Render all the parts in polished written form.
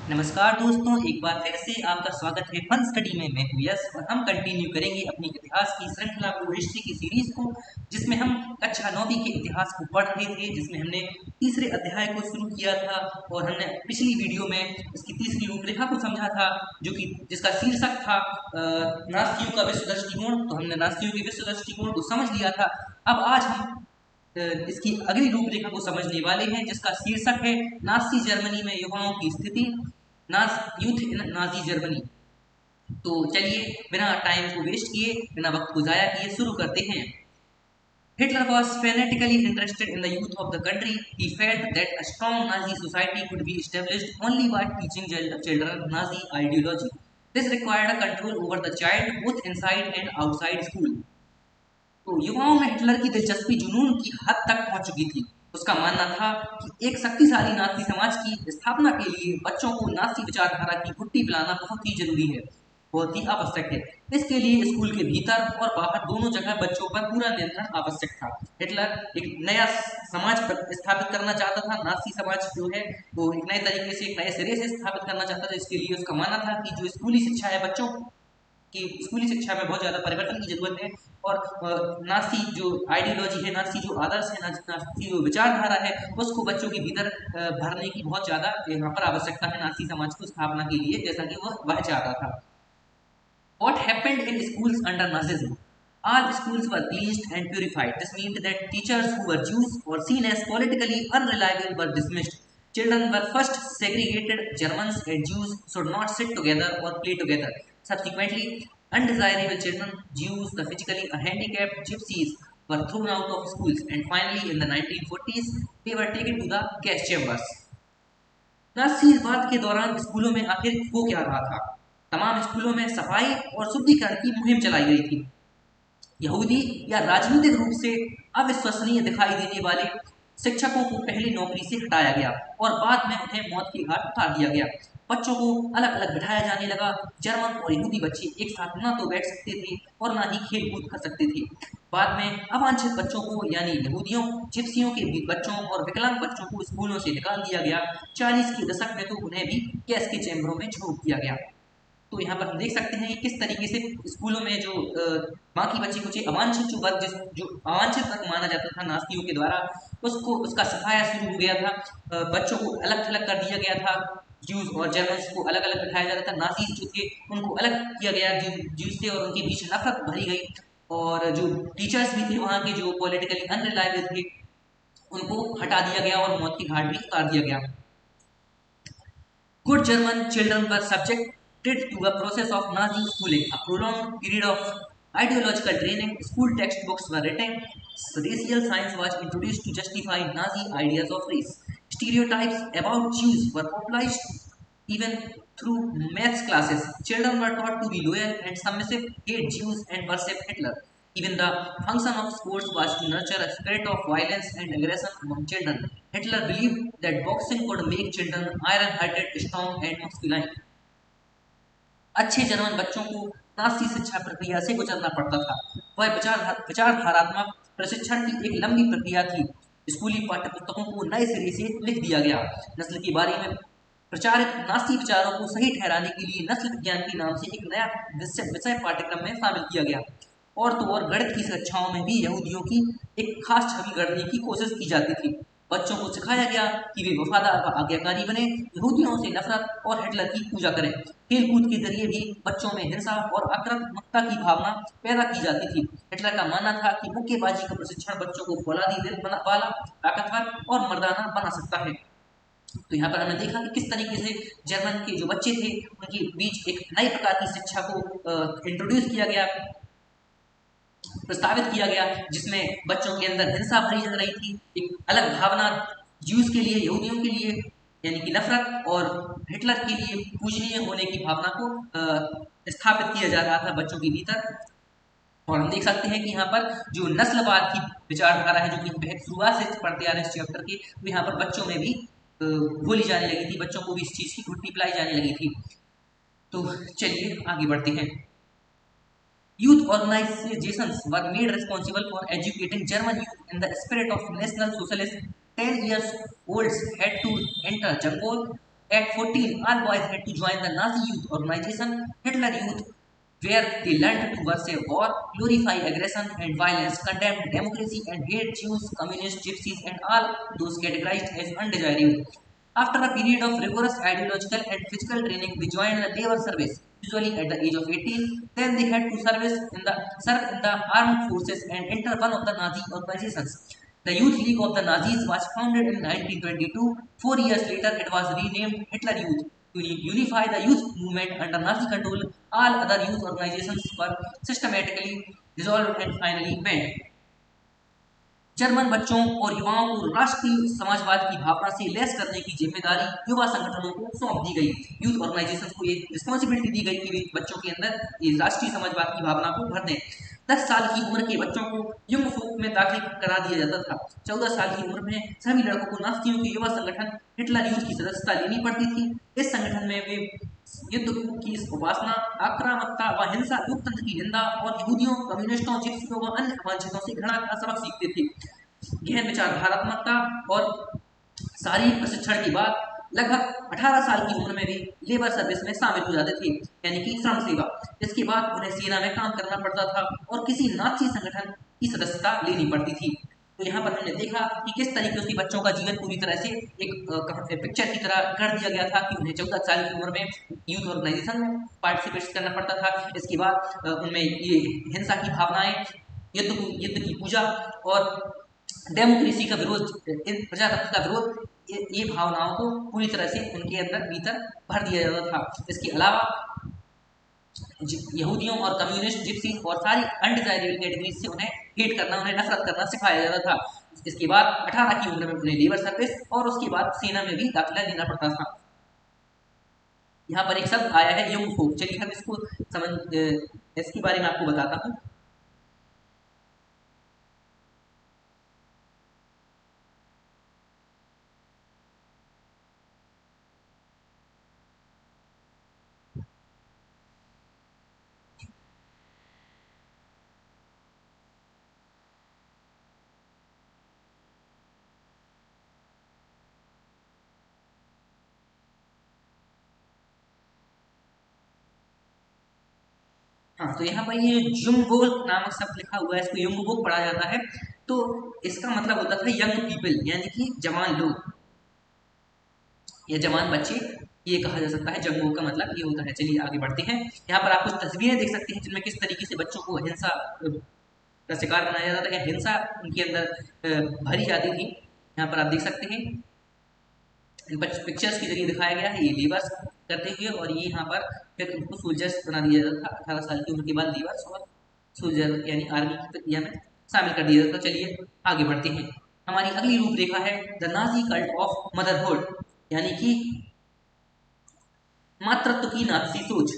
नमस्कार दोस्तों, एक बार फिर से आपका स्वागत है फन स्टडी में। मैं हूं यश और हम कंटिन्यू करेंगे अपनी इतिहास की श्रृंखला को, हिस्ट्री की सीरीज को, जिसमें हम कक्षा 9वीं के इतिहास को पढ़ रहे थे, जिसमें हमने तीसरे अध्याय को शुरू किया था और हमने पिछली वीडियो में इसकी तीसरी रूपरेखा को समझा था, जो कि जिसका शीर्षक था नास्तियों का विश्व दृष्टिकोण। तो हमने नास्तियों के विश्व दृष्टिकोण को समझ लिया था। अब आज हम इसकी अगली रूपरेखा को समझने वाले हैं, जिसका शीर्षक है नाजी जर्मनी में युवाओं की स्थिति, यूथ इन नाजी जर्मनी। तो चलिए बिना टाइम को वेस्ट किए, बिना वक्त को जाया किए शुरू करते हैं। Hitler was fanatically interested in the youth of the country. He felt that a strong Nazi society could be established only by teaching children Nazi ideology. This required a control over the child both inside and outside school. तो युवाओं में Hitler की दिलचस्पी जुनून की हद तक पहुंच चुकी थी। उसका मानना था कि एक शक्तिशाली नाजी समाज की स्थापना के लिए बच्चों को नाजी विचारधारा की भुट्टी पिलाना बहुत ही जरूरी है, बहुत ही आवश्यक है। इसके लिए स्कूल के भीतर और बाहर दोनों जगह बच्चों पर पूरा नियंत्रण आवश्यक था। हिटलर एक नया समाज स्थापित करना चाहता था। नाजी समाज जो है वो एक नए तरीके से, एक नए सिरे से स्थापित करना चाहता था। इसके लिए उसका मानना था कि जो स्कूली शिक्षा है बच्चों कि स्कूली शिक्षा में बहुत ज़्यादा परिवर्तन की जरूरत है। और नासी जो आइडियोलॉजी है, नासी जो आदर्श है, नासी जो विचारधारा है, उसको बच्चों के भीतर भरने की बहुत ज़्यादा यहाँ पर आवश्यकता है नासी समाज को स्थापना के लिए, जैसा कि वह चाहता था। What happened in schools under Nazism? All schools were cleansed and purified. This meant that teachers who were Jews or seen as politically unreliable were dismissed. Children were first segregated. Germans and Jews should not sit together or play together. Subsequently, undesirable children, Jews, the physically handicapped, gypsies, were thrown out of schools. And finally, in the 1940s, they were taken to the gas chambers. नाज़ीवाद के दौरान स्कूलों में आखिर हो क्या रहा था? तमाम स्कूलों में सफाई और शुद्धिकरण की मुहिम चलाई गई थी। यहूदी या राजनीतिक रूप से अविश्वसनीय दिखाई देने वाले शिक्षकों को पहली नौकरी से हटाया गया और बाद में उन्हें मौत के घाट उतार दिया गया। बच्चों को अलग अलग बिठाया जाने लगा। जर्मन और यहूदी बच्चे एक साथ ना तो बैठ सकते थे और ना ही खेल कूद कर सकते थे। बाद में अवांछित बच्चों को यानी यहूदियों, जिप्सियों के बच्चों और विकलांग बच्चों को स्कूलों से निकाल दिया गया। 40 के दशक में तो उन्हें भी गैस के चैम्बरों में झोंक दिया गया। तो यहाँ पर हम देख सकते हैं कि किस तरीके से स्कूलों में जो बाकी बच्चे कुछ अवांछित जो वर्ग जो अवांछित वर्ग माना जाता था नास्तियों के द्वारा, उसका सफाया शुरू हो गया था। बच्चों को अलग थलग कर दिया गया था। ज्यूज और जर्मन्स को अलग अलग बिठाया जाता था। नाजीज जो थे उनको अलग किया गया ज्यूज से, और उनके बीच नफरत भरी गई। और जो टीचर्स भी थे वहाँ के, जो पॉलिटिकली अनरिलायबल थे, उनको हटा दिया गया और मौत की घाट भी उतार दिया गया। Good German children were subjected to a process of Nazi schooling, a prolonged period of ideological training. School textbooks were written. Racial science was introduced to justify Nazi ideas of race. Stereotypes about Jews were popularized even through maths classes. Children were taught to be loyal and submissive, hate Jews, and worship Hitler. Even the function of sports was to nurture a spirit of violence and aggression among children. Hitler believed that boxing could make children iron-hearted, strong, and masculine. अच्छे German बच्चों को Nazi शिक्षा प्रक्रिया से गुजरना पड़ता था। वह विचारधारात्मक प्रशिक्षण की एक लंबी प्रक्रिया थी। स्कूली पाठ्य पुस्तकों को नए सिरे से लिख दिया गया। नस्ल के बारे में प्रचारित नासी विचारों को सही ठहराने के लिए नस्ल विज्ञान के नाम से एक नया विषय पाठ्यक्रम में शामिल किया गया। और तो और गणित की कक्षाओं में भी यहूदियों की एक खास छवि गढ़ने की कोशिश की जाती थी। बच्चों को सिखाया गया कि वे वफादार व आज्ञाकारी बने, यहूदियों से नफरत और हिटलर की पूजा करें। खेल कूद के जरिए भी बच्चों में हिंसा और आक्रामकता की भावना पैदा की जाती थी। हिटलर का मानना था कि मुक्केबाजी का प्रशिक्षण बच्चों को फौलादी दिल वाला, ताकतवर और मर्दाना बना सकता है। तो यहाँ पर हमने देखा कि किस तरीके से जर्मन के जो बच्चे थे उनके बीच एक नई प्रकार की शिक्षा को इंट्रोड्यूस किया गया, प्रस्तावित किया गया, जिसमें बच्चों के अंदर हिंसा भरी जा रही थी। एक अलग भावना ज्यूज के लिए, यहूदियों के लिए यानी कि नफरत, और हिटलर के लिए पूजनीय होने की भावना को स्थापित किया जा रहा था बच्चों के भीतर। और हम देख सकते हैं कि यहाँ पर जो नस्लवाद की विचारधारा है, जो कि शुरुआत से पढ़ते आ रहे हैं इस चैप्टर के, वो यहाँ पर बच्चों में भी बोली जाने लगी थी। बच्चों को भी इस चीज़ की घुट्टी पिलाई जाने लगी थी। तो चलिए आगे बढ़ते हैं। Youth organizations were made responsible for educating German youth in the spirit of National Socialism. 10 years olds had to enter Jungle At 14, all boys had to join the Nazi youth organization, Hitler Youth, where they learned to worship war, glorify aggression and violence, condemn democracy, and hate Jews, communists, gypsies, and all those categorized as undesirable. After a period of rigorous ideological and physical training, they joined the labor service, usually at the age of 18. Then they had to serve in the armed forces and enter one of the Nazi organizations. The Youth League of the Nazis was founded in 1922. 4 years later, it was renamed Hitler Youth. To unify the youth movement under Nazi control, all other youth organizations were systematically dissolved and finally banned. German बच्चों और युवाओं को राष्ट्रीय समाजवाद की भावना से lace करने की जिम्मेदारी युवा संगठनों को सौंप दी गई। यूथ ऑर्गेनाइजेशंस को ये रिस्पॉन्सिबिलिटी दी गई कि वे बच्चों के अंदर ये राष्ट्रीय समाजवाद की भावना को भर दें। 10 साल की उम्र के बच्चों को यंग फोक में दाखिल करा दिया जाता था। 14 साल की उम्र में सभी लड़कों को नास्तियों के युवा संगठन हिटलर यूथ की सदस्यता लेनी पड़ती थी। इस संगठन में वे युद्ध की उपासना, आक्रामकता व हिंसा, लोकतंत्र की निंदा और यहूदियों, कम्युनिस्टों, जिप्सियों व अन्य वंचितों से घृणा का सबक सीखते थे। गहन विचारधारात्मकता और शारीरिक प्रशिक्षण के बाद लगभग 18 साल की उम्र में भी लेबर सर्विस में शामिल हो जाते थे, यानी कि श्रम सेवा। इसके बाद उन्हें सेना में काम करना पड़ता था और किसी नाजी संगठन की सदस्यता लेनी पड़ती थी। तो यहाँ पर हमने देखा कि किस तरीके से बच्चों का जीवन पूरी तरह से एक पिक्चर की तरह कर दिया गया था कि उन्हें 14 साल की उम्र में यूथ ऑर्गेनाइजेशन में पार्टिसिपेट करना पड़ता था। इसके बाद उनमें ये हिंसा की भावनाएं, युद्ध की पूजा और डेमोक्रेसी का विरोध, प्रजातंत्र का विरोध, ये भावनाओं को पूरी तरह से उनके अंदर भीतर भर दिया जाता था। इसके अलावा यहूदियों और कम्युनिस्ट, जिप्सी और सारी अनडिजायरेबल कैटेगरीज से उन्हें हेट करना, उन्हें नफरत करना सिखाया जाता था। इसके बाद 18 की उम्र में उन्हें लेबर सर्विस और उसके बाद सेना में भी दाखिला लेना पड़ता था। यहाँ पर एक शब्द आया है यंग फोक। चलिए हम इसको इसके बारे में आपको बताता हूँ। हाँ, तो यहाँ पर ये जुंगबोक नामक शब्द लिखा हुआ है, इसको युंगबोक पढ़ा जाता है। तो इसका मतलब होता था यंग पीपल, यानी कि जवान लोग या जवान बच्चे, ये कहा जा सकता है। जंगबोक का मतलब ये होता है। चलिए आगे बढ़ते हैं। यहाँ पर आप कुछ तस्वीरें देख सकते हैं जिनमें किस तरीके से बच्चों को हिंसा का शिकार बनाया जाता है, हिंसा उनके अंदर भरी जाती थी। यहाँ पर आप देख सकते हैं पिक्चर्स के जरिए दिखाया गया है ये लेबर्स करते हुए, और ये यहाँ पर फिर उनको सोल्जर्स बना दिया जाता था। 18 साल की उम्र के बाद लेबर्स और सोल्जर यानी आर्मी की प्रक्रिया में शामिल कर दिया जाता। चलिए आगे बढ़ते हैं। हमारी अगली रूपरेखा है the Nazi cult of motherhood, यानी कि मातृत्व की नाजी सोच।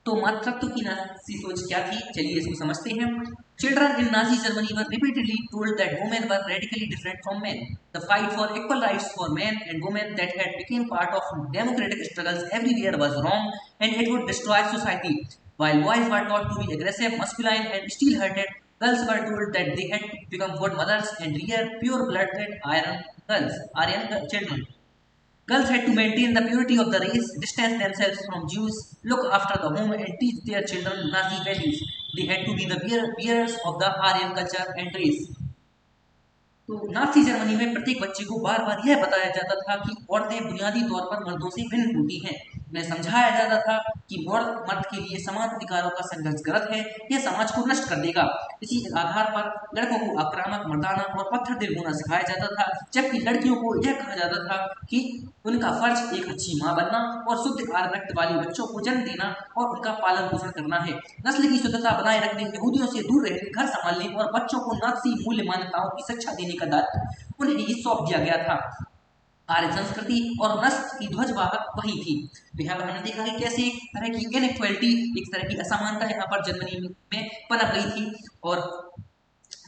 तो मातृत्व की नाजी सोच क्या थी, चलिए इसको समझते हैं। Children in Nazi Germany were repeatedly told that women were radically different from men. The fight for equal rights for men and women that had become part of democratic struggles everywhere was wrong, and it would destroy society. While boys were taught to be aggressive, masculine, and steel-hearted, girls were told that they had to become good mothers and rear pure-blooded Aryan children. Girls had to maintain the purity of the race, distance themselves from Jews, look after the home, and teach their children Nazi values. They had to be the bearers of the Aryan culture and race. तो Nazi Germany में प्रत्येक बच्चे को बार बार यह बताया जाता था कि औरतें बुनियादी तौर पर मर्दों से भिन्न होती हैं। उन्हें समझाया जाता था कि मर्द के लिए समान अधिकारों का संघर्ष गलत है, यह समाज को नष्ट कर देगा। इसी आधार पर लड़कों को आक्रामक, मर्दाना और पत्थर दिल होना सिखाया जाता था, जबकि लड़कियों को यह कहा जाता था कि उनका फर्ज एक अच्छी माँ बनना और शुद्ध आर्य रक्त वाले बच्चों को जन्म देना और उनका पालन पोषण करना है। नस्ल की शुद्धता बनाए रखने, यहूदियों से दूर रहने, घर संभालने और बच्चों को नाजी मूल्य मान्यताओं की शिक्षा देने का दायित्व उन्हें ही सौंप दिया गया था। आर्य संस्कृति और नस्ल की ध्वजवाहक वही थी। तो यहाँ पर हमने देखा कि कैसे एक तरह की इनइक्वालिटी, एक तरह की असमानता यहाँ पर जर्मनी में पनप गई थी, और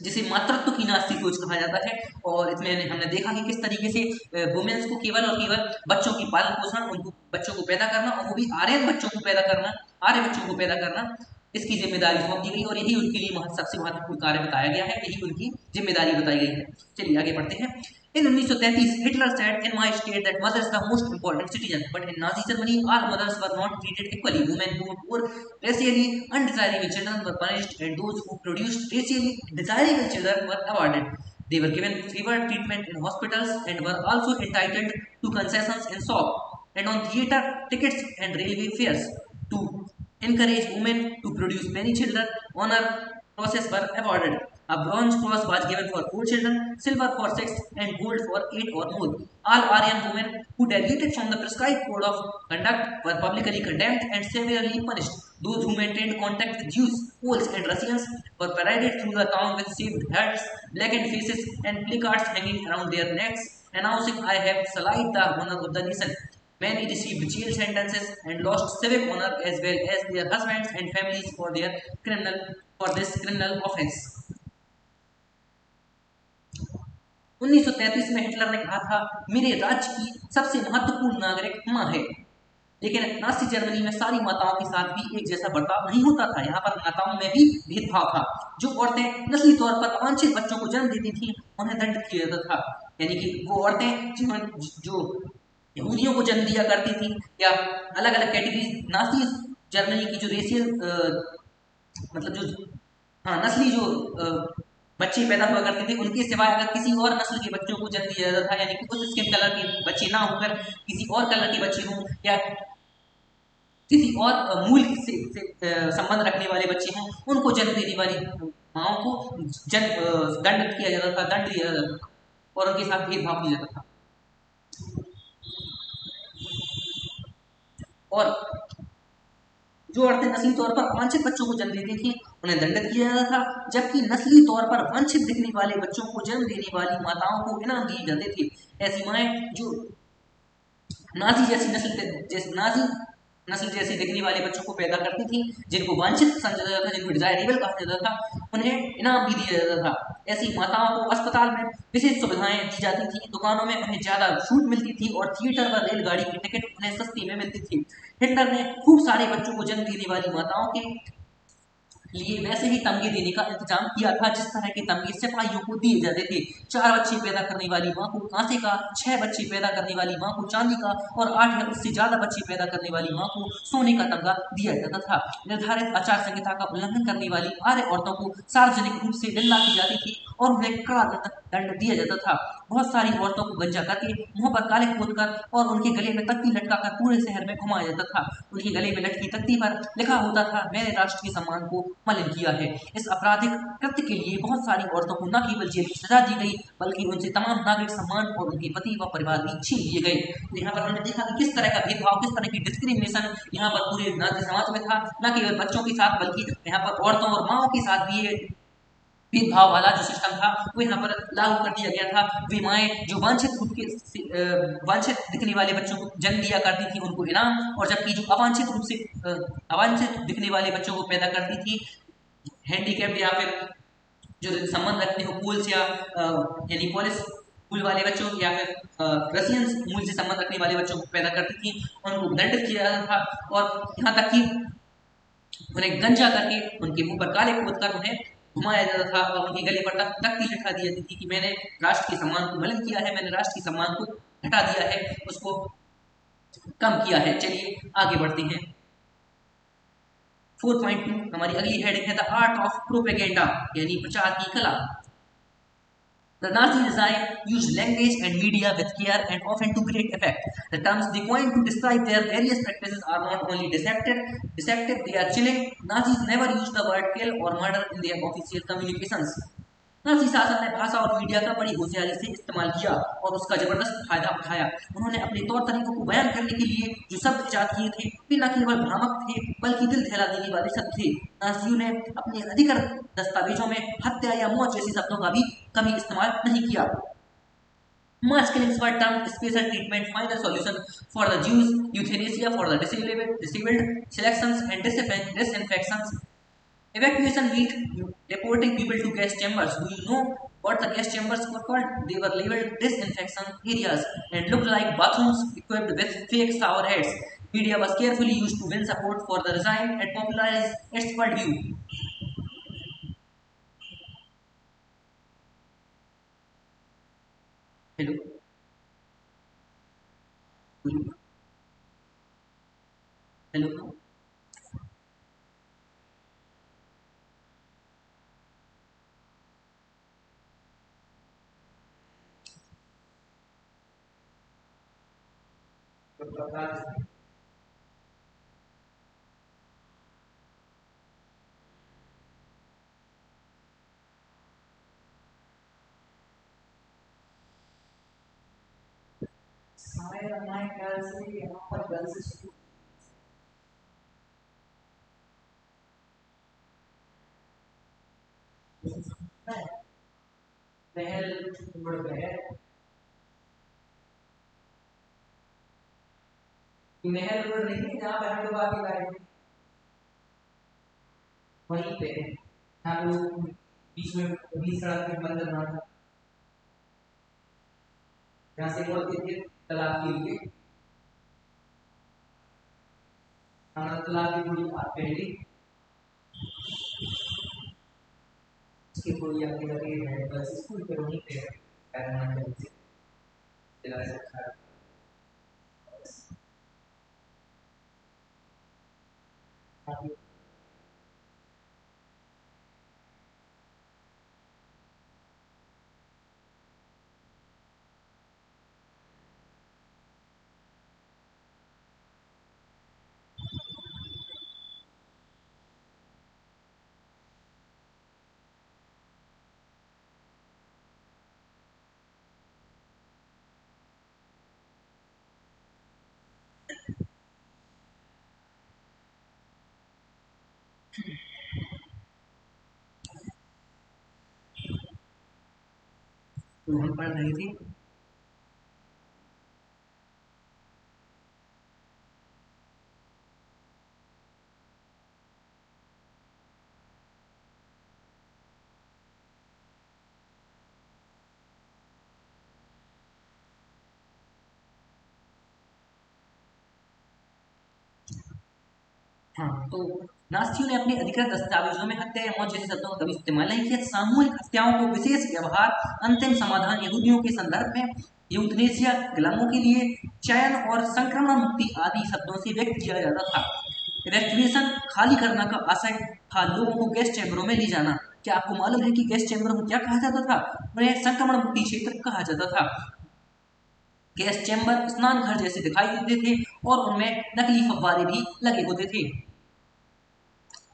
जिसे मातृत्व की नास्तिक सोच कहा जाता है। और इसमें हमने देखा कि किस तरीके से वुमेन्स को केवल और केवल बच्चों की पालन पोषण, उनको बच्चों को पैदा करना, और वो भी आर्यन बच्चों को पैदा करना, आर्य बच्चों को पैदा करना, इसकी जिम्मेदारी सौंप दी गई, और यही उनके लिए सबसे महत्वपूर्ण कार्य बताया गया है, यही उनकी जिम्मेदारी बताई गई है। चलिए आगे बढ़ते हैं। In 1933, Hitler said, "In my state, that mother is the most important citizen." But in Nazi Germany, all mothers were not treated equally. Women who were racially undesirable children were punished, and those who produced racially desirable children were awarded. They were given favored treatment in hospitals and were also entitled to concessions in shop and on theatre tickets and railway fares. To encourage women to produce many children, honor crosses were awarded. A bronze cross was given for 4 children, silver for 6, and gold for 8 or more. All Aryan women who deviated from the prescribed code of conduct were publicly condemned and severely punished. Those who maintained contact with Jews, Poles, and Russians were paraded through the town with shaved heads, blackened faces, and placards hanging around their necks, announcing, "I have sullied the honor of the nation." Many received jail sentences and lost civic honor as well as their husbands and families for this criminal offense. 1933 में Hitler ने कहा था, "मेरे राज्य की सबसे महत्वपूर्ण नागरिक माँ है।" लेकिन नाजी जर्मनी में सारी माताओं के साथ भी एक जैसा बर्ताव नहीं होता था। यहाँ पर माताओं में भी भेदभाव था। जो औरतें नस्ली तौर पर अवांछित बच्चों को जन्म देती थी, उन्हें दंडित किया जाता था। यानी कि वो औरतें जो यहूदियों को जन्म दिया करती थी या अलग अलग कैटेगरी नाजी जर्मनी की जो रेशियल मतलब जो नस्ली जो बच्चे पैदा हुआ करते थे, उनके सिवाय अगर किसी और नस्ल के बच्चों को जन्म दिया जाता था, यानी कि उस स्किन कलर के बच्चे ना होकर किसी और कलर के बच्चे हों या किसी और मूल से संबंध रखने वाले बच्चे हों, उनको जन्म देने वाली माओं को दंडित किया जाता था, दंड दिया जाता था और उनके साथ भेदभाव किया जाता था। और जो औरतें नस्ली तौर पर अवांछित बच्चों को जन्म देती थी, उन्हें दंडित किया जाता था, जबकि नस्ली तौर पर वांछित दिखने वाले बच्चों को जन्म देने वाली माताओं को इनाम दिए जाते थे। ऐसी माएँ जो नाजी नस्ल जैसे दिखने वाले बच्चों को पैदा करती थी, जिनको वांछित समझा जाता था, जिनको डिजायरेबल कहा जाता था, उन्हें इनाम भी दिया जाता था। ऐसी माताओं को अस्पताल में विशेष सुविधाएं दी जाती थी, दुकानों में उन्हें ज्यादा छूट मिलती थी और थिएटर व रेलगाड़ी की टिकट उन्हें सस्ती में मिलती थी। हिटलर ने खूब सारे बच्चों को जन्म देने वाली माताओं के लिए वैसे ही तमगे देने का इंतजाम किया था जिस तरह के तमगे सिपाहियों को दिए जाते थे। 4 बच्चे पैदा करने वाली माँ को कांसे का, 6 बच्चे पैदा करने वाली माँ को चांदी का और 8 या उससे ज्यादा बच्चे पैदा करने वाली माँ को सोने का तमगा दिया जाता था। निर्धारित आचार संहिता का उल्लंघन करने वाली आर्य औरतों को सार्वजनिक रूप से निंदा की जाती थी और उन्हें कड़ा दंड दिया जाता था। बहुत सारी औरतों को गंजा करके मुंह पर काले पोतकर और उनके गले में तख्ती लटकाकर पूरे शहर में घुमाया जाता था। उनके गले में लटकी तख्ती पर लिखा होता था, "मैंने राष्ट्र के सम्मान को मलिन किया है।" इस आपराधिक कृत्य के लिए बहुत सारी औरतों को न केवल जेल की सजा दी गई, बल्कि उनसे तमाम नागरिक सम्मान और उनके पति व परिवार भी छीन लिए गए। यहाँ पर हमने देखा कि किस तरह का भेदभाव, किस तरह की डिस्क्रिमिनेशन यहाँ पर पूरे नाजी समाज में था, न केवल बच्चों के साथ बल्कि यहाँ पर औरतों और माओं के साथ भी ये भेदभाव वाला जो सिस्टम था वो यहाँ पर लागू कर दिया गया था। वे माएँ जो वांछित दिखने वाले बच्चों को जन्म दिया करती थी, उनको इनाम, और जबकि जो अवांछित रूप से अवांछित दिखने वाले बच्चों को पैदा करती थी, हैंडीकैप्ड या फिर जो संबंध रखते हो पोल्स या यानी पोलिस मूल वाले बच्चों या फिर रशियन मूल से संबंध रखने वाले बच्चों को पैदा करती थी, उनको दंडित किया जाता था और यहाँ तक कि उन्हें गंजा करके उनके मुंह पर काले पोत कर उन्हें घुमाया जाता था और उनके गले पर तख्ती लटका दी जाती थी कि मैंने राष्ट्र के सम्मान को मलिन किया है, मैंने राष्ट्र के सम्मान को घटा दिया है, उसको कम किया है। चलिए आगे बढ़ते हैं। 4.2 हमारी अगली हेडिंग है द आर्ट ऑफ प्रोपेगेंडा, यानी प्रचार की कला। The Nazi regime used language and media with care and often to great effect. The terms they coined to describe their various practices are not only deceptive, they are chilling. Nazis never used the word kill or murder in their official communications. Nazi शासन ने भाषा और media का बड़ी होशियारी से इस्तेमाल किया और उसका जबरदस्त फायदा उठाया। उन्होंने अपने तौर तरीकों को बयान करने के लिए जो शब्द इजाद किए थे वे न केवल भ्रामक थे बल्कि दिल दहला देने वाले शब्द थे। नाजियों ने अपने अधिकृत दस्तावेजों में हत्या या मौत जैसे शब्दों का भी कभी इस्तेमाल नहीं किया। Mass killings were termed special treatment, final solution for the Jews, euthanasia for the disabled, selections and disinfections. Evacuation meant deporting people to gas chambers. Do you know what the gas chambers were called? They were labeled disinfection areas and looked like bathrooms equipped with fake shower heads. Media was carefully used to win support for the regime and popularize its worldview. Hello, hello. हमारे ख्याल से यहाँ पर girls महल महल महल road नहीं है जहाँ पर हम लोग आके लाए थे, वहीं पे है जहाँ पे वो बीच में बीच सड़क पे बंद करना था, जहाँ से बोलते थे तालाब के लिए। हाँ, तालाब की थोड़ी पहले उसके थोड़ी आगे लगे है बस स्कूल पे वहीं पे है पैरानॉर्मल से दिला सकता है। तो हम पढ़ रहे थे। हाँ, तो नास्तियों ने अपने अधिकृत दस्तावेजों में हत्या या मौत जैसे शब्दों का कभी इस्तेमाल नहीं किया। सामूहिक हत्याओं को विशेष व्यवहार, अंतिम समाधान यहूदियों के संदर्भ में यूथनेसिया, गुलामों के लिए चयन और संक्रमण मुक्ति आदि शब्दों से व्यक्त किया जाता था। रेस्टिट्यूशन खाली करना का आशय था लोगों को गैस चैम्बरों में ले जाना। क्या आपको मालूम है कि गैस चैम्बरों को क्या कहा जाता था? उन्हें संक्रमण मुक्ति क्षेत्र कहा जाता था। गैस चैम्बर स्नान घर जैसे दिखाई देते थे और उनमें नकली फव्वारे भी लगे होते थे।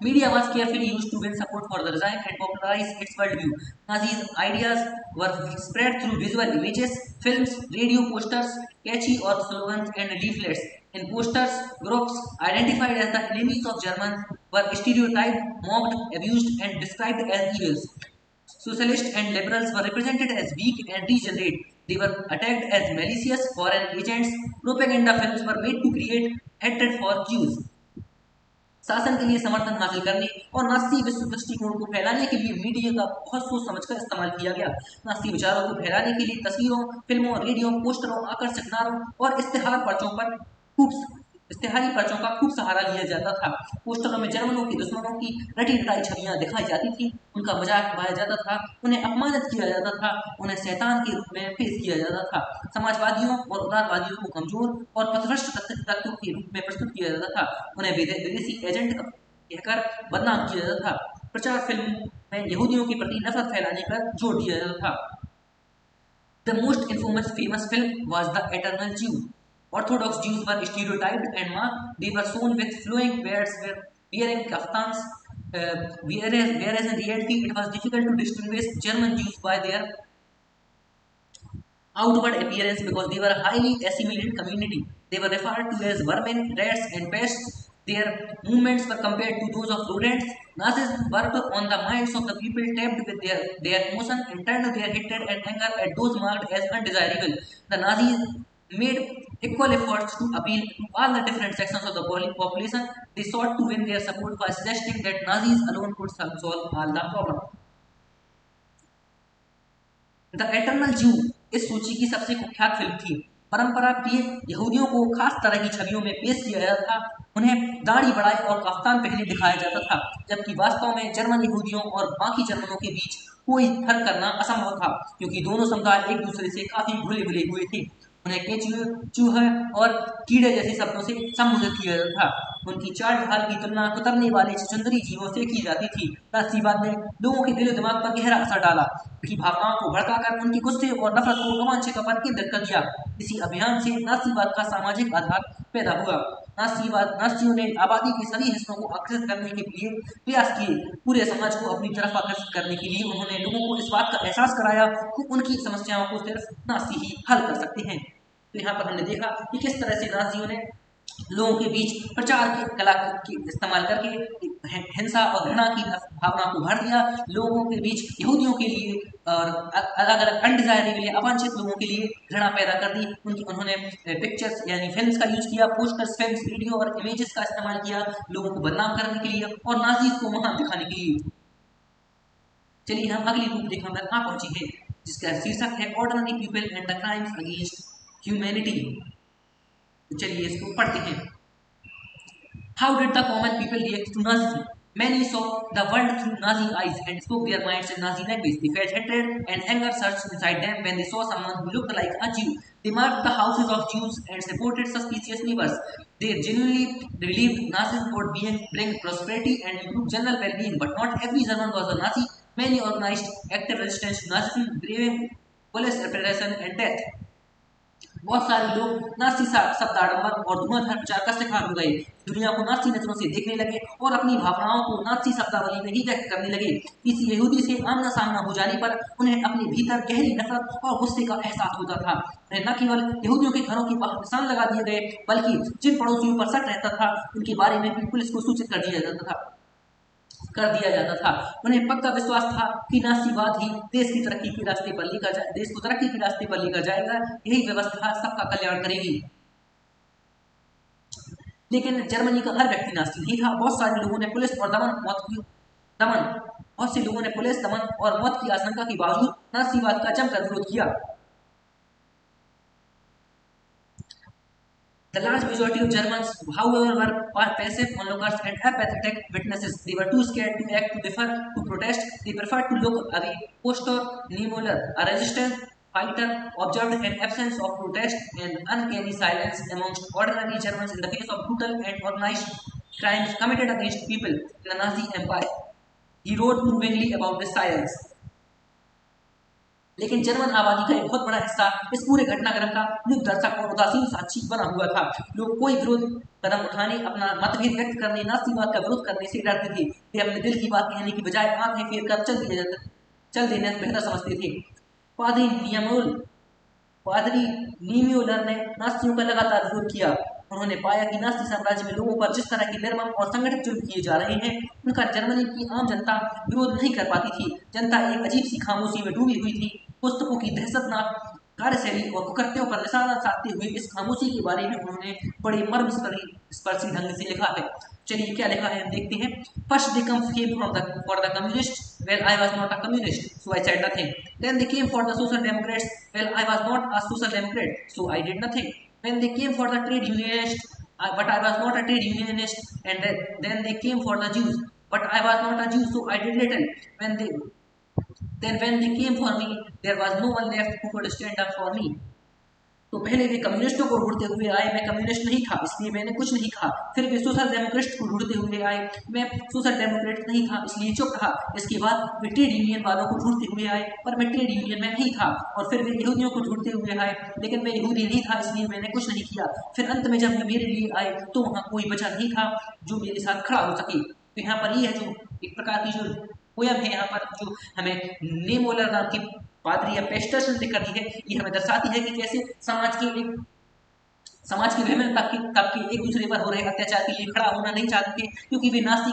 Media was carefully used to win support for the design and popularize its worldview. Nazis' ideas were spread through visual images, films, radio posters, catchy or slogans, and leaflets. In posters, groups identified as the enemies of Germans were stereotyped, mocked, abused, and described as evils. Socialists and liberals were represented as weak and degenerate. They were attacked as malicious foreign agents. Propaganda films were made to create hatred for Jews. शासन के लिए समर्थन हासिल करने और नास्तिक विश्व दृष्टिकोण को फैलाने के लिए मीडिया का बहुत सोच समझकर इस्तेमाल किया गया। नास्तिक विचारों को फैलाने के लिए तस्वीरों, फिल्मों, रेडियो, पोस्टरों, आकर्षक नारों और इश्तेहारी पर्चों का खूब सहारा लिया जाता था। पोस्टरों में जर्मनों के दुश्मनों की रटी रटाई छवियां दिखाई जाती थी, उनका मजाक उड़ाया जाता था, उन्हें अपमानित किया जाता था, उन्हें शैतान के रूप में पेश किया जाता था। समाजवादियों और उदारवादियों को कमजोर और पथभ्रष्ट तत्वों के रूप में प्रस्तुत किया जाता था, उन्हें विदेशी एजेंट कहकर बदनाम किया जाता था। प्रचार फिल्म में यहूदियों के प्रति नफरत फैलाने पर जोर दिया जाता था। The most infamous famous film was The Eternal Jew. Orthodox Jews were stereotyped and marked. They were shown with flowing beards, wearing kaftans, whereas in reality it was difficult to distinguish German Jews by their outward appearance because they were a highly assimilated community. They were referred to as vermin, rats, and pests. Their movements were compared to those of rodents. Nazis worked on the minds of the people, tapped with their emotion, and turned their hatred and anger at those marked as undesirable. The Nazis made equal efforts to appeal to all the different sections of the population. They sought to win their support by suggesting that Nazis alone could solve all the problems. The eternal ज्यू इस सूची की सबसे कुख्यात film थी। परंपरा प्रिय यहूदियों को खास तरह की छवियों में पेश किया जाता था, उन्हें दाढ़ी बढ़ाई और कफ्तान पहने दिखाया जाता था, जबकि वास्तव में जर्मन यहूदियों और बाकी जर्मनों के बीच कोई फर्क करना असंभव था, क्योंकि दोनों समुदाय एक दूसरे से काफी घुले मिले हुए थे। उन्हें केचुए, चूहे और कीड़े जैसे शब्दों से संबोधित किया जाता था। उनकी चाल ढाल की तुलना कुतरने वाले चुंदरी जीवों से की जाती थी। नासीवाद ने लोगों के दिलो दिमाग पर गहरा असर डाला, उनकी भावनाओं को भड़काकर उनके गुस्से और नफरत को अवांछित पर केंद्रित कर दिया। इसी अभियान से नासीवाद का सामाजिक आधार पैदा हुआ। नासियों ने आबादी के सभी हिस्सों को आकर्षित करने के लिए प्रयास किए। पूरे समाज को अपनी तरफ आकर्षित करने के लिए उन्होंने लोगों को इस बात का एहसास कराया कि उनकी समस्याओं को सिर्फ नासी ही हल कर सकते हैं। तो यहाँ पर हमने देखा कि किस तरह से नाजियों ने लोगों के बीच प्रचार की कला की इस्तेमाल करके हिंसा और घृणा की भावना को भर दिया। लोगों के बीच यहूदियों के लिए और अलग अलग अनडिजायरेबल अवांछित लोगों के लिए घृणा पैदा कर दी। उन्होंने पिक्चर्स यानी फिल्म्स का यूज किया, पोस्टर्स, फिल्म्स, वीडियो और इमेजेस का इस्तेमाल किया लोगों को बदनाम करने के लिए और नाजीज को महान दिखाने के लिए। चलिए हम अगली रूपरेखा पर आ पहुंचे हैं, जिसका शीर्षक है ordinary people and the crimes against humanity. तो चलिए इसको पढ़ते हैं। How did the common people react to Nazism? Many saw the world through Nazi eyes and spoke their minds in Nazi language. They felt hatred and anger surged inside them when they saw someone who looked like a Jew. They marked the houses of Jews and supported suspicious neighbors. They genuinely believed Nazism would bring prosperity and improve general well-being, but not every German was a Nazi. Many organized active resistance to Nazism, braving police repression and death. बहुत सारे लोग नासी शब्दाडंबर और धुआंधार प्रचार का शिकार हो गए। दुनिया को नासी नजरों से देखने लगे और अपनी भावनाओं को नासी शब्दावली में ही व्यक्त करने लगे। किसी यहूदी से आमना सामना हो जाने पर उन्हें अपने भीतर गहरी नफरत और गुस्से का एहसास होता था। उन्हें न केवल यहूदियों के घरों के बाहर निशान लगा दिए गए, बल्कि जिन पड़ोसियों पर शक रहता था उनके बारे में भी पुलिस को सूचित कर दिया जाता था। उन्हें पक्का विश्वास था कि नासीवाद ही देश की तरक्की के रास्ते पर देश को तरक्की के रास्ते पर लेकर जाएगा। यही व्यवस्था सबका कल्याण करेगी। लेकिन जर्मनी का हर व्यक्ति नास्तिक नहीं था। बहुत से लोगों ने पुलिस दमन और मौत की आशंका के बावजूद नासीवाद का जमकर विरोध किया। The large majority of Germans, however, were passive onlookers and apathetic witnesses. They were too scared to act, to differ, to protest. They preferred to look away. Pastor Niemöller, a resistance fighter, observed an absence of protest and uncanny silence amongst ordinary Germans in the face of brutal and organized crimes committed against people in the Nazi Empire. He wrote movingly about this silence. लेकिन German आबादी का एक बहुत बड़ा हिस्सा इस पूरे घटनाक्रम का मूक दर्शक और उदासीन साक्षी बना हुआ था। लोग कोई विरोध कदम उठाने, अपना मतभेद व्यक्त करने, नासीवाद का विरोध करने से डरते थे। वे अपने दिल की बात कहने की बजाय आंखें फेर कर चल देना बेहतर समझते थे। पादरी नीम्योलर ने नास्तियों का लगातार विरोध किया। उन्होंने पाया कि नास्ती साम्राज्य में लोगों पर जिस तरह के निर्मम और संगठित जुल्म किए जा रहे हैं, उनका जर्मनी की आम जनता विरोध नहीं कर पाती थी। जनता एक अजीब सी खामोशी में डूबी हुई थी। पुस्तकों की दहशतनाक कार्यशैली और कुकृत्यों पर निशाना साधते हुए इस खामोशी के बारे में उन्होंने बड़े मर्मस्पर्शी ढंग से लिखा है। चलिए क्या लिखा है हम देखते हैं। First they came for the communists. Well, I was not a communist, so I said nothing. Then they came for the social democrats. Well, I was not a social democrat, so I did nothing. When they came for the trade unionists, but I was not a trade unionist. And then they came for the Jews, but I was not a Jew, so I did little. When they came for me, there was no one left who could stand up for me. तो पहले वे कम्युनिस्टों को ढूंढते हुए आए, मैं communist नहीं था इसलिए मैंने कुछ नहीं कहा। फिर वे सोशल डेमोक्रेट को ढूंढते हुए आए, मैं सोशल डेमोक्रेट नहीं था इसलिए चुप रहा। इसके बाद वे ट्रेड यूनियन वालों को ढूंढते हुए आए, पर मैं ट्रेड यूनियन में नहीं था। और फिर वे यहूदियों को ढूंढते हुए आए, लेकिन मैं यहूदी नहीं था इसलिए मैंने कुछ नहीं किया। फिर अंत में जब वे मेरे लिए आए तो वहाँ कोई बचा नहीं था जो मेरे साथ खड़ा हो सके। तो यहाँ पर ये है जो एक प्रकार की जो पोयम है, यहाँ पर जो हमें नेमोलर नाम की पादरी या पेस्टर्स ने लिख कर दी है, ये हमें दर्शाती है कि कैसे समाज के विभिन्न तबके एक दूसरे पर हो रहे अत्याचार के लिए खड़ा होना नहीं चाहते थे, क्योंकि वे नास्ती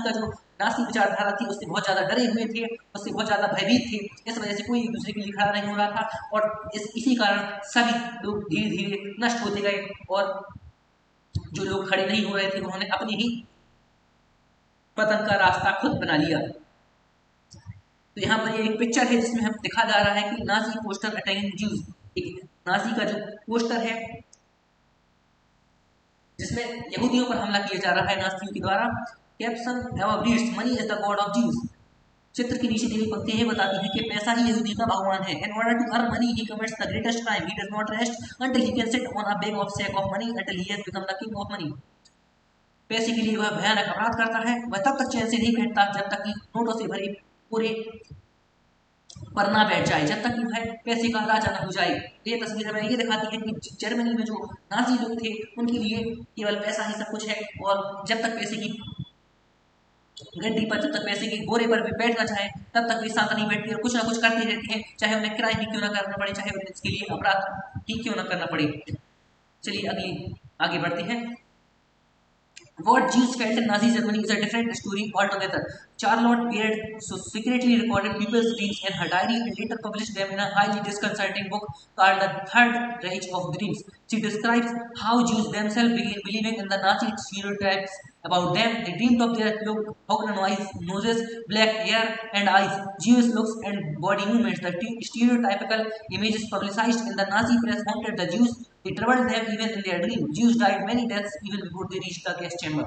विचारधारा थी उससे बहुत ज्यादा डरे हुए थे, उससे बहुत ज्यादा भयभीत थे। इस वजह से कोई एक दूसरे के लिए खड़ा नहीं हो रहा था और इसी कारण सभी लोग धीरे धीरे नष्ट होते गए और जो लोग खड़े नहीं हो रहे थे उन्होंने अपनी ही पतन का रास्ता खुद बना लिया। तो यहाँ पर ये एक पिक्चर है जिसमें हम दिखा जा रहा है कि नाजी पोस्टर अटैकिंग ज्यूज, एक नाजी का जो पोस्टर है जिसमें यहूदियों पर हमला किया जा रहा है नाजियों के द्वारा। Caption ever breeds money is the God of Jews. चित्र के नीचे दी गई पंक्ति यह बताती है कि पैसा ही यहूदी का भगवान है। In order to earn money, he commits the greatest crime. He does not rest until he can sit on a bag of sack of money until he has become the king of money. पैसे के लिए वह भयानक अपराध करता है। वह तब तक चैन से नहीं बैठता जब तक कि नोटों से भरे पूरे पर ना बैठ जाए, जब तक कि वह पैसे का राजा न हो जाए। ये तस्वीर हमें ये दिखाती है कि जर्मनी में जो नाजी लोग थे उनके लिए केवल पैसा ही सब कुछ है, और जब तक पैसे की गड्डी पर, जब तक पैसे के बोरे पर भी बैठ ना जाए तब तक वे शांत नहीं बैठती और कुछ ना कुछ करते रहते हैं, चाहे उन्हें क्राइम ही क्यों ना करना पड़े, चाहे उन्हें इसके लिए अपराध ही क्यों ना करना पड़े। चलिए आगे बढ़ते हैं। What Jews felt in Nazi Germany is a different story altogether. Charlotte Beard secretly recorded people's dreams in her diary and later published them in a highly disconcerting book called The Third Reich of Dreams. She describes how Jews themselves began believing in the Nazi stereotypes about them. They dreamed of their hognose noses, black hair and eyes, Jewish looks and body movements. The stereotypical images publicized in the Nazi press haunted the Jews. They troubled them even in their dreams. Jews died many deaths even before they reached the gas chamber.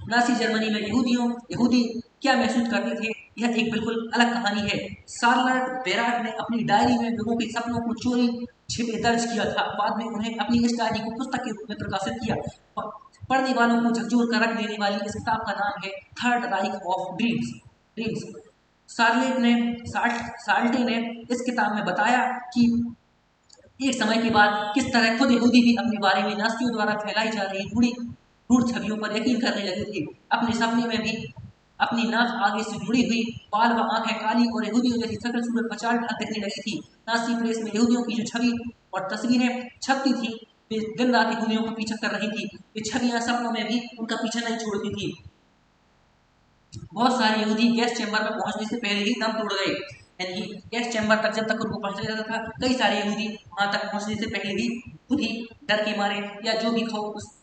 Nasi Germany में यहूदी क्या महसूस करते थे, यह एक बिल्कुल अलग कहानी है। शार्लट बेराट ने अपनी डायरी में लोगों के सपनों को चोरी छिपे दर्ज किया था। बाद में उन्हें अपनी इस डायरी को पुस्तक के रूप में प्रकाशित किया। पढ़ने वालों को झकझोर कर रख देने वाली इस किताब का नाम है थर्ड राइख ऑफ ड्रीम्स। साल्टे ने इस किताब में बताया कि एक समय के बाद किस तरह खुद यहूदी भी अपने बारे में नास्तियों द्वारा फैलाई जा रही रूढ़ छवियों पर यकीन करने लगे थे। अपने सपने में भी अपनी नाक आगे से जुड़ी हुई, बाल व आंखें काली और यहूदियों जैसी सकल सूरत पचाल ढाल दिखने लगी थी। नासी प्रेस में यहूदियों की जो छवि और तस्वीरें छपती थी वे दिन रात यहूदियों को पीछा कर रही थी। वे छवियां सपनों में भी उनका पीछा नहीं छोड़ती थी। बहुत सारे यहूदी गैस चैम्बर में पहुंचने से पहले ही दम तोड़ गए। यानी गैस चैम्बर तक जब तक उनको पहुंचा जाता था, कई सारे यहूदी वहां तक पहुंचने से पहले ही खुद ही डर के मारे या जो भी खौफ उस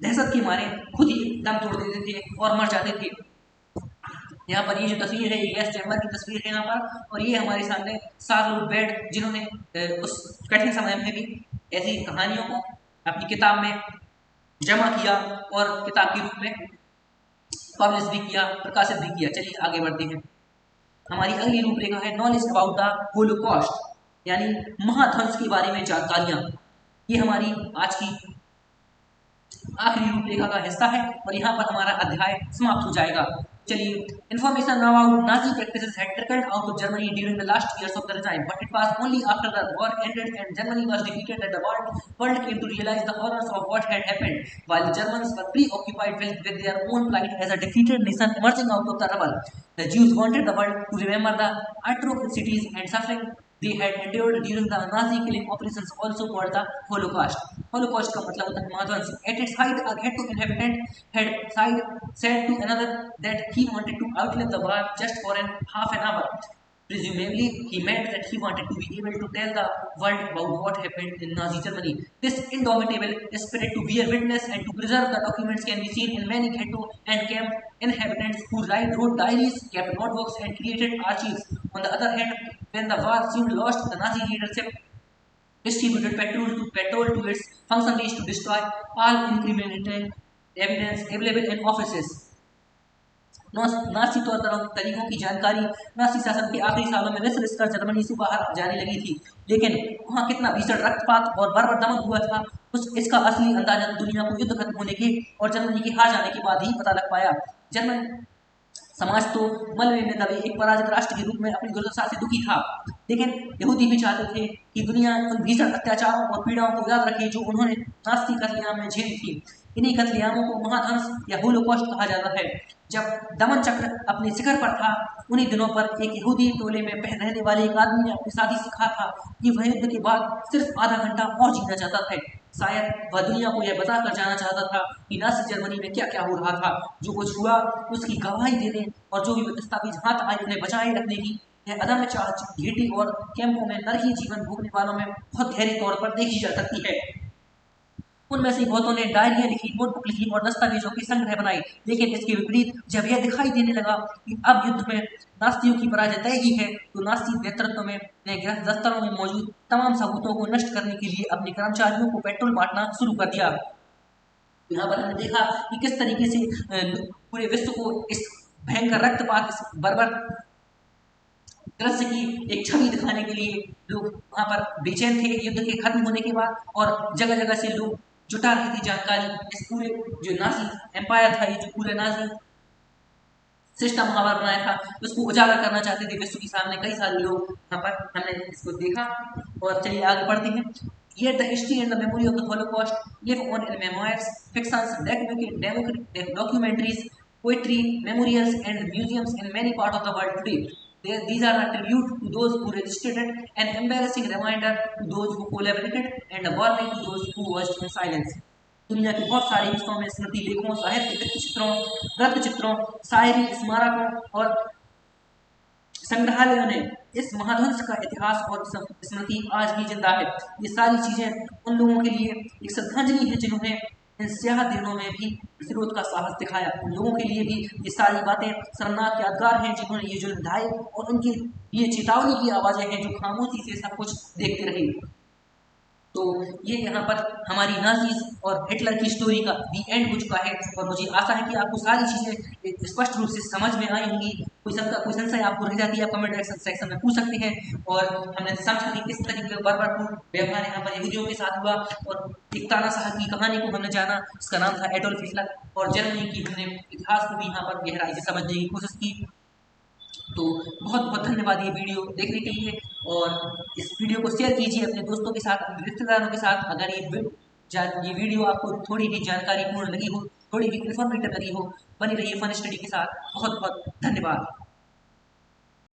दहशत के मारे खुद ही दम तोड़ देते थे और मर जाते थे। यहाँ पर ये जो तस्वीर है ये गैस चैम्बर की तस्वीर है यहाँ पर, और ये हमारे सामने शार्लोट बेड जिन्होंने उस कठिन समय में भी ऐसी कहानियों को अपनी किताब में जमा किया और किताब के रूप में पब्लिश भी किया, प्रकाशित भी किया। चलिए आगे बढ़ते हैं। हमारी अगली रूपरेखा है नॉलेज अबाउट द होलोकॉस्ट, यानी महाध्वंस के बारे में जानकारियां। ये हमारी आज की आखिरी रूपरेखा का हिस्सा है और यहाँ पर हमारा अध्याय समाप्त हो जाएगा। चलिए, information about Nazi practices had trickled out of Germany during the last years of their time, but it was only after the war ended and Germany was defeated that the world came to realize the horrors of what had happened. While the Germans were preoccupied with their own plight as a defeated nation emerging out of the rubble, the Jews wanted the world to remember the atrocities and suffering they had endured during the Nazi killing operations, also called the Holocaust. Holocaust का मतलब होता है महाध्वंस। At its height, a ghetto inhabitant had said to another that he wanted to outlive the war just for half an hour. Presumably, he meant that he wanted to be able to tell the world about what happened in Nazi Germany. This indomitable spirit to bear witness and to preserve the documents can be seen in many ghetto and camp inhabitants who wrote diaries, kept notebooks, and created archives. On the other hand, when the war seemed lost, the Nazi leadership distributed petrol to its functionaries to destroy all incriminating evidence available in offices. नासी तरीकों की जानकारी नासी शासन के आखिरी सालों में रिस कर जर्मनी से बाहर जाने लगी थी, लेकिन वहाँ कितना भीषण रक्तपात और बर्बर दमन हुआ था इसका असली अंदाजा दुनिया को युद्ध खत्म होने के और जर्मनी के हार जाने के बाद ही पता लग पाया। जर्मन समाज तो मलबे में दबे एक पराजित राष्ट्र के रूप में अपनी दुर्दशा से दुखी था, लेकिन यहूदी भी चाहते थे कि दुनिया उन भीषण अत्याचारों और पीड़ाओं को याद रखे जो उन्होंने नास्ती कत्लेआम में झेली थी। इन्हीं कत्लेआमों को महाध्वंस या होलोकॉस्ट कहा जाता है। जब दमन चक्र अपने शिखर पर था, उन्हीं दिनों पर एक यहूदी टोले में रहने वाले एक आदमी ने अपनी साथी से कहा था कि वह युद्ध के बाद सिर्फ आधा घंटा और जीना चाहता था। शायद वह दुनिया को यह बताकर जाना चाहता था कि नाज़ी जर्मनी में क्या क्या हो रहा था। जो कुछ हुआ उसकी गवाही देने और जो भी दस्तावेज हाथ आए उन्हें बचाए रखने की यह अदम्य चाह घेटी और कैंपों में नरकी जीवन भोगने वालों में बहुत गहरे तौर पर देखी जा सकती है। उनमें से बहुतों ने डायरिया लिखी, नोटबुक लिखी और दस्तावेजों के संग्रह बनाए। लेकिन इसके विपरीत जब यह दिखाई देने लगा कि अब युद्ध में नास्तियों की पराजय तय ही है, तो नास्ती नेतृत्व में ने दफ्तरों में मौजूद तमाम सबूतों को नष्ट करने के लिए अपने कर्मचारियों को पेट्रोल बांटना शुरू कर दिया। यहाँ पर हमने देखा कि किस तरीके से पूरे विश्व को इस भयंकर रक्तपात, इस बर्बर दृश्य की एक छवि दिखाने के लिए लोग वहां पर बेचैन थे युद्ध के खत्म होने के बाद, और जगह जगह से लोग जुटा रहे थे जानकारी। इस पूरे जो नाजी एम्पायर था, ये जो पूरे नाजी सिस्टम हमारा बनाया था, उसको उजागर करना चाहते थे विश्व के सामने कई सारे लोग। यहाँ पर हमने इसको देखा और चलिए आगे बढ़ते हैं। Yet the history and the memory of the Holocaust live on in memoirs, fictions, documentaries, poetry, memorials, and museums in many parts of the world today. These are a tribute to those who resisted it, an embarrassing reminder to those who collaborated, and a warning to those who watched in silence. दुनिया के बहुत सारे हिस्सों में स्मृति लेखों, साहित्य, वृत्त चित्रों, शायरी, स्मारकों और संग्रहालयों ने इस महाध्वंस का इतिहास और स्मृति आज भी जिंदा है। ये सारी चीजें उन लोगों के लिए एक श्रद्धांजलि है जिन्होंने इन स्याह दिनों में भी विरोध का साहस दिखाया। उन लोगों के लिए भी ये सारी बातें शर्मनाक यादगार हैं जिन्होंने ये जुल्म ढाए, और उनकी ये चेतावनी की आवाजें हैं जो खामोशी से सब कुछ देखते रहे। तो ये यहाँ पर हमारी नाजीज और हिटलर की स्टोरी का दी एंड हो चुका है, और मुझे आशा है कि आपको सारी चीज़ें स्पष्ट रूप से समझ में आई होंगी। कोई संशय आपको रह जाती है, आप कमेंट सेक्शन में पूछ सकते हैं। और हमने समझा कि किस तरीके का बर्बरपूर्ण व्यवहार यहाँ पर यहूदियों के साथ हुआ, और एक तानाशाह की कहानी को हमने जाना, उसका नाम था एडोल्फ हिटलर, और जर्मनी की हमने इतिहास को भी यहाँ पर गहराई से समझने की कोशिश की। तो बहुत बहुत धन्यवाद ये वीडियो देखने के लिए, और इस वीडियो को शेयर कीजिए अपने दोस्तों के साथ, अपने रिश्तेदारों के साथ। अगर ये वीडियो आपको थोड़ी भी जानकारी पूर्ण लगी हो, थोड़ी भी इन्फॉर्मेटिव लगी हो, बनी रहिए फन स्टडी के साथ। बहुत बहुत धन्यवाद।